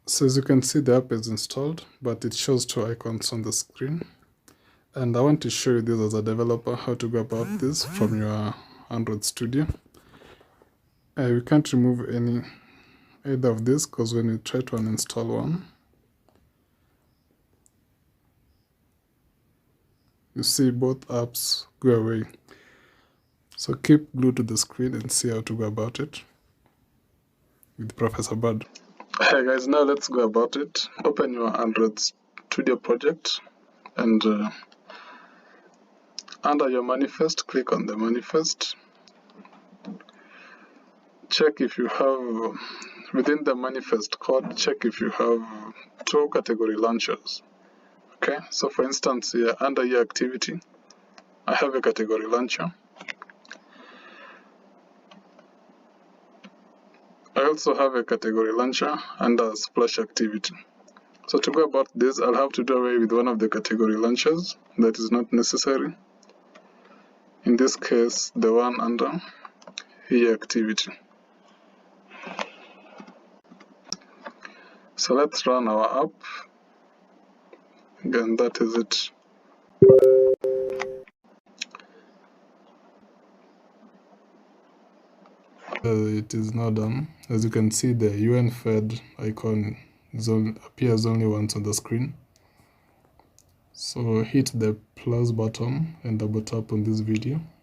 So as you can see, the app is installed, but it shows two icons on the screen. And I want to show you this as a developer, how to go about this from your Android Studio. You can't remove either of this, because when you try to uninstall one, you see both apps go away. So keep glued to the screen and see how to go about it with Professor Bud. Hey guys, now let's go about it. Open your Android Studio project and under your manifest, click on the manifest. Check if you have, within the manifest code, check if you have two category launchers. Okay, so for instance here, under your activity, I have a category launcher. I also have a category launcher under splash activity. So to go about this, I'll have to do away with one of the category launchers that is not necessary. In this case, the one under here activity. So let's run our app. Again, that is it. It is now done. As you can see, the UN Fed icon appears only once on the screen. So hit the plus button and double tap on this video